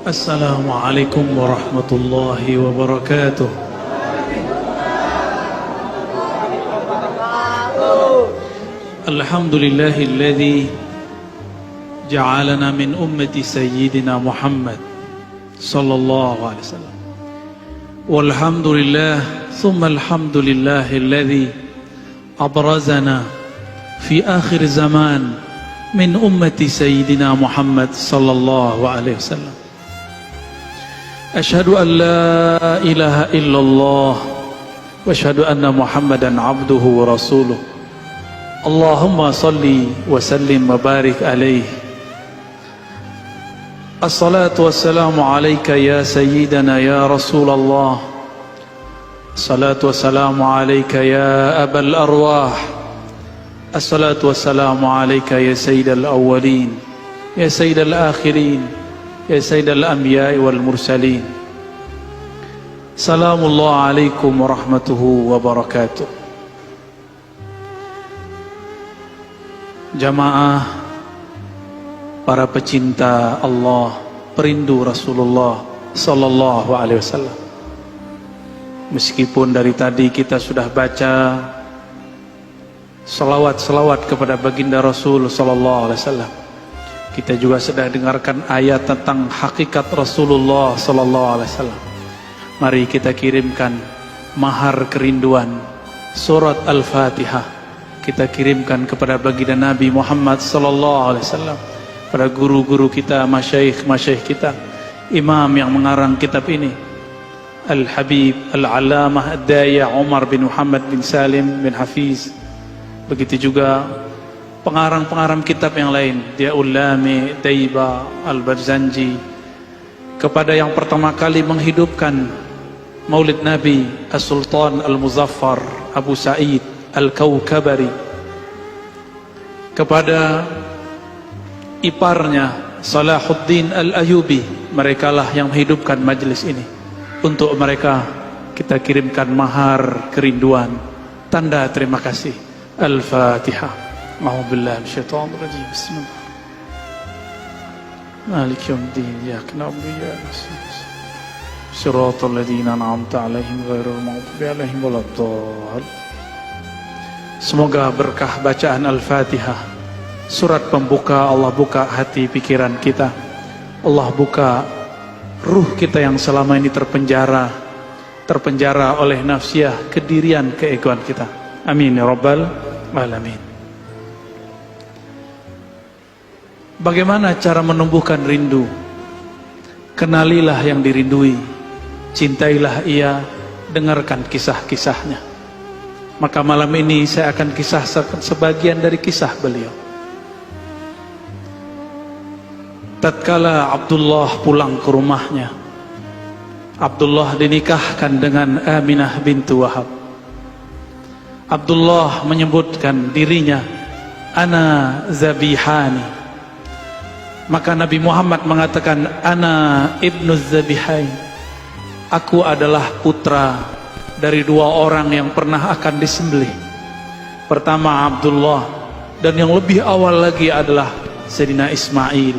Assalamualaikum warahmatullahi wabarakatuh. Alhamdulillahilladzi ja'alana min ummati sayyidina Muhammad sallallahu alaihi wasallam. Walhamdulillah thumma alhamdulillahilladzi abrazana fi akhir zaman min ummati sayyidina Muhammad sallallahu alaihi wasallam. Ashhadu an la ilaha illallah wa ashhadu anna Muhammadan abduhu wa rasuluh. Allahumma salli wa sallim wa barik alaihi. Assalatu wassalamu alayka ya sayyidana ya Rasulullah. Assalatu wassalamu alayka ya abal arwah. Assalatu wassalamu alayka ya sayyidal awwalin ya sayyidal akhirin ya sayyidal anbiya'i wal mursalin. Salamullah alaikum warahmatuhu wabarakatuh. Jamaah, para pecinta Allah, perindu Rasulullah sallallahu alaihi wasallam. Meskipun dari tadi kita sudah baca salawat kepada baginda Rasul sallallahu alaihi wasallam, kita juga sudah dengarkan ayat tentang hakikat Rasulullah sallallahu alaihi wasallam. Mari kita kirimkan mahar kerinduan surat Al-Fatihah, kita kirimkan kepada baginda Nabi Muhammad sallallahu alaihi wasallam, pada guru-guru kita, masyayikh kita, imam yang mengarang kitab ini, Al-Habib Al-Allamah Ad-Daya Umar bin Muhammad bin Salim bin Hafiz. Begitu juga pengarang-pengarang kitab yang lain, Diaul Lami, Taiba, Al-Barzanji, kepada yang pertama kali menghidupkan Maulid Nabi, As-Sultan Al-Muzaffar Abu Sa'id Al-Kawkabari, kepada iparnya Salahuddin Al-Ayubi. Merekalah yang menghidupkan majlis ini. Untuk mereka kita kirimkan mahar kerinduan, tanda terima kasih. Al-Fatihah. A'udzubillahi minasyaitonir rajim. Bismillah. Maliki yaumiddin. Iyyaka na'budu wa iyyaka nasta'in. Shiratal ladzina an'amta 'alaihim ghairil maghdubi 'alaihim waladdallin. Semoga berkah bacaan Al-Fatihah, surat pembuka, Allah buka hati pikiran kita, Allah buka ruh kita yang selama ini terpenjara oleh nafsiyah, kedirian, keegoan kita. Amin ya rabbal alamin. Bagaimana cara menumbuhkan rindu? Kenalilah yang dirindui, cintailah ia, dengarkan kisah-kisahnya. Maka malam ini saya akan kisahkan sebagian dari kisah beliau. Tatkala Abdullah pulang ke rumahnya, Abdullah dinikahkan dengan Aminah bintu Wahab. Abdullah menyebutkan dirinya, ana zabihani. Maka Nabi Muhammad mengatakan, ana ibnu zabihain. Aku adalah putra dari dua orang yang pernah akan disembelih. Pertama Abdullah, dan yang lebih awal lagi adalah Sayyidina Ismail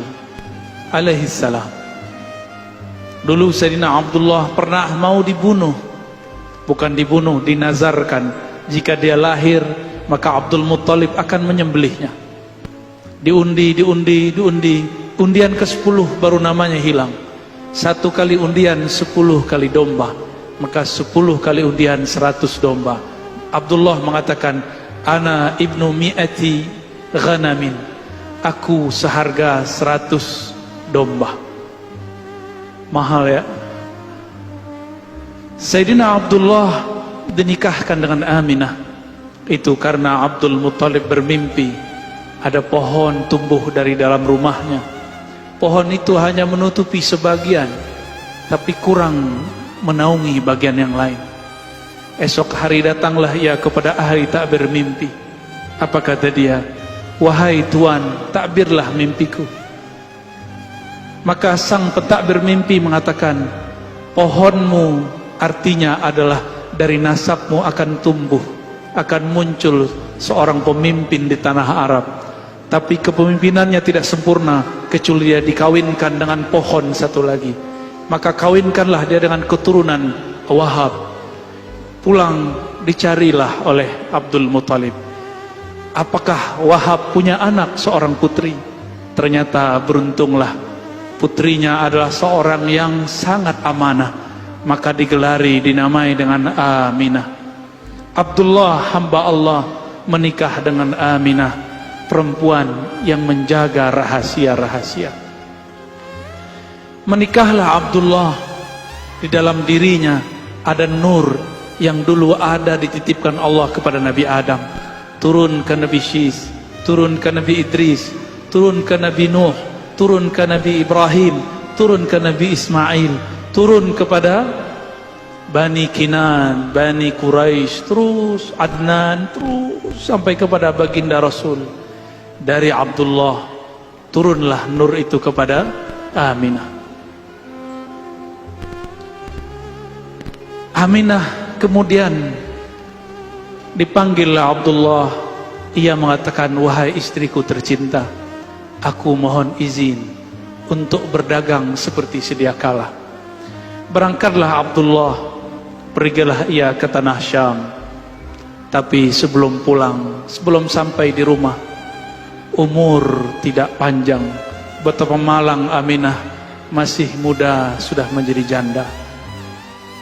alaihissalam. Dulu Sayyidina Abdullah pernah mau dibunuh. Bukan dibunuh, dinazarkan, jika dia lahir maka Abdul Muttalib akan menyembelihnya. Diundi, undian ke-10 baru namanya hilang. 1 kali undian 10 kali domba, maka 10 kali undian 100 domba. Abdullah mengatakan, ana ibnu mi'ati ghanamin. Aku seharga 100 domba. Mahal ya. Sayyidina Abdullah dinikahkan dengan Aminah. Itu karena Abdul Muttalib bermimpi ada pohon tumbuh dari dalam rumahnya. Pohon itu hanya menutupi sebagian, tapi kurang menaungi bagian yang lain. Esok hari datanglah ia kepada ahli takbir mimpi. Apa kata dia? Wahai Tuan, takbirlah mimpiku. Maka sang pentakbir mimpi mengatakan, pohonmu artinya adalah dari nasabmu akan tumbuh, akan muncul seorang pemimpin di tanah Arab. tapi kepemimpinannya tidak sempurna kecuali dia dikawinkan dengan pohon satu lagi. Maka kawinkanlah dia dengan keturunan Wahab. Pulang dicarilah oleh Abdul Muthalib, apakah Wahab punya anak seorang putri? Ternyata beruntunglah putrinya adalah seorang yang sangat amanah, maka digelari, dinamai dengan Aminah. Abdullah hamba Allah menikah dengan Aminah, perempuan yang menjaga rahasia-rahasia. Menikahlah Abdullah, di dalam dirinya ada nur yang dulu ada dititipkan Allah kepada Nabi Adam, turun ke Nabi Syis, turun ke Nabi Idris, turun ke Nabi Nuh, turun ke Nabi Ibrahim, turun ke Nabi Ismail, turun kepada Bani Kinan, Bani Quraisy, terus Adnan, terus sampai kepada baginda Rasul. Dari Abdullah turunlah nur itu kepada Aminah. Aminah kemudian dipanggillah Abdullah. Ia mengatakan, wahai istriku tercinta, aku mohon izin untuk berdagang seperti sedia kala. Berangkatlah Abdullah, pergilah ia ke tanah Syam. Tapi sebelum pulang, sebelum sampai di rumah, umur tidak panjang, betapa malang Aminah, masih muda sudah menjadi janda.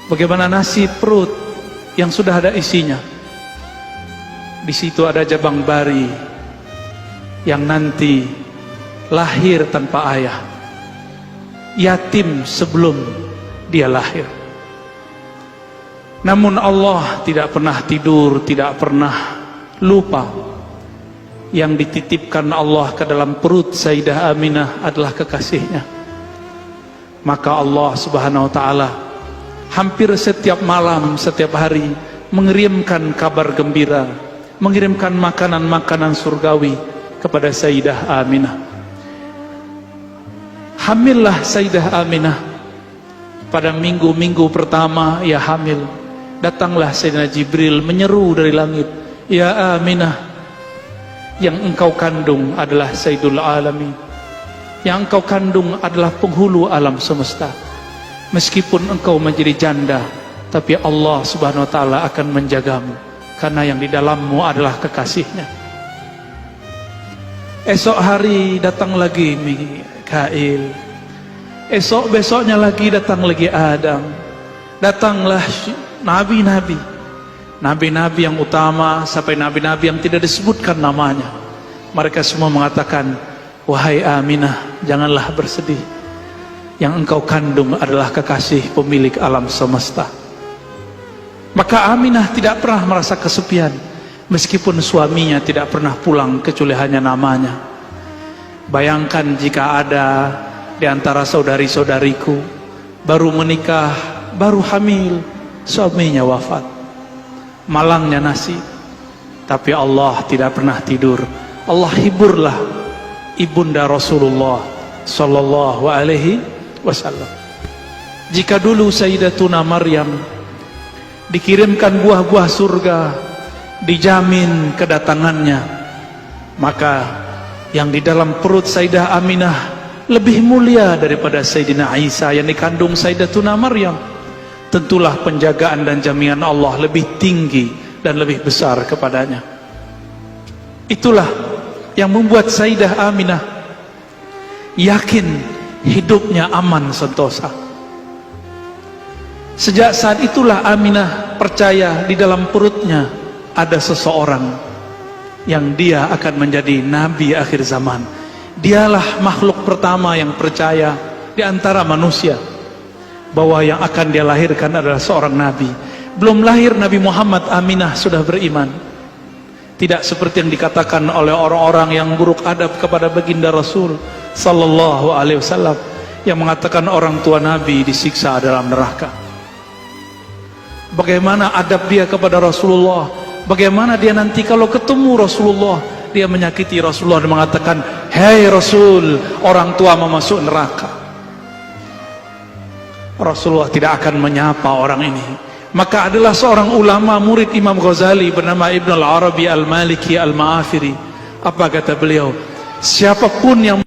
Bagaimana nasib perut yang sudah ada isinya? Di situ ada jabang bari yang nanti lahir tanpa ayah, yatim sebelum dia lahir. Namun Allah tidak pernah tidur, tidak pernah lupa. Yang dititipkan Allah ke dalam perut Sayyidah Aminah adalah kekasihnya. Maka Allah Subhanahu wa ta'ala hampir setiap malam, setiap hari mengirimkan kabar gembira, mengirimkan makanan-makanan surgawi kepada Sayyidah Aminah. Hamillah Sayyidah Aminah. Pada minggu-minggu pertama ia hamil, datanglah Sayyidina Jibril menyeru dari langit, ya Aminah, yang engkau kandung adalah Sayyidul Alamin, yang engkau kandung adalah penghulu alam semesta. Meskipun engkau menjadi janda, tapi Allah Subhanahu wa ta'ala akan menjagamu, karena yang di dalammu adalah kekasihnya. Esok hari datang lagi Mikail, esok besoknya lagi datang lagi Adam. Datanglah nabi-nabi, nabi-nabi yang utama sampai nabi-nabi yang tidak disebutkan namanya. Mereka semua mengatakan, wahai Aminah, janganlah bersedih, yang engkau kandung adalah kekasih pemilik alam semesta. Maka Aminah tidak pernah merasa kesepian, meskipun suaminya tidak pernah pulang kecuali hanya namanya. Bayangkan jika ada di antara saudari-saudariku baru menikah, baru hamil, suaminya wafat. Malangnya nasib. Tapi Allah tidak pernah tidur. Allah hiburlah ibunda Rasulullah sallallahu alaihi wasallam. Jika dulu Sayyidatuna Maryam dikirimkan buah-buah surga, dijamin kedatangannya, maka yang di dalam perut Sayyidah Aminah lebih mulia daripada Sayyidina Isa yang dikandung Sayyidatuna Maryam. Tentulah penjagaan dan jaminan Allah lebih tinggi dan lebih besar kepadanya. Itulah yang membuat Sayyidah Aminah yakin hidupnya aman sentosa. Sejak saat itulah Aminah percaya di dalam perutnya ada seseorang yang dia akan menjadi nabi akhir zaman. Dialah makhluk pertama yang percaya di antara manusia bahwa yang akan dia lahirkan adalah seorang nabi. Belum lahir Nabi Muhammad, Aminah sudah beriman. Tidak seperti yang dikatakan oleh orang-orang yang buruk adab kepada baginda Rasul sallallahu alaihi wasallam, yang mengatakan orang tua Nabi disiksa dalam neraka. Bagaimana adab dia kepada Rasulullah? Bagaimana dia nanti kalau ketemu Rasulullah, dia menyakiti Rasulullah dan mengatakan, "Hei Rasul, orang tua mau masuk neraka." Rasulullah tidak akan menyapa orang ini. Maka adalah seorang ulama murid Imam Ghazali bernama Ibn al-Arabi al-Maliki al-Ma'afiri. Apa kata beliau? Siapapun yang